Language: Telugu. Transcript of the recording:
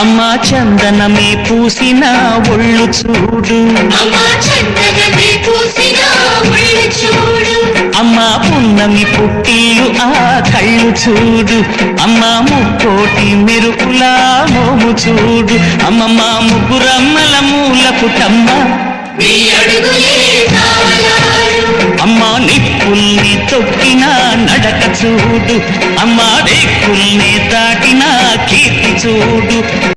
అమ్మా చందనమే పూసిన ఒళ్ళు చూడు, అమ్మా పున్నమి పుట్టిల్లు ఆ కళ్ళు చూడు, అమ్మా ముక్కోటి మెరుపులా మోము చూడు, అమ్మమ్మ ముగ్గురమ్మల మూల పుటమ్మ అమ్మా నిప్పుల్ని తొక్కిన నడక చూడు, అమ్మా రేకుల్ని దాటిన కీర్తి చూడు.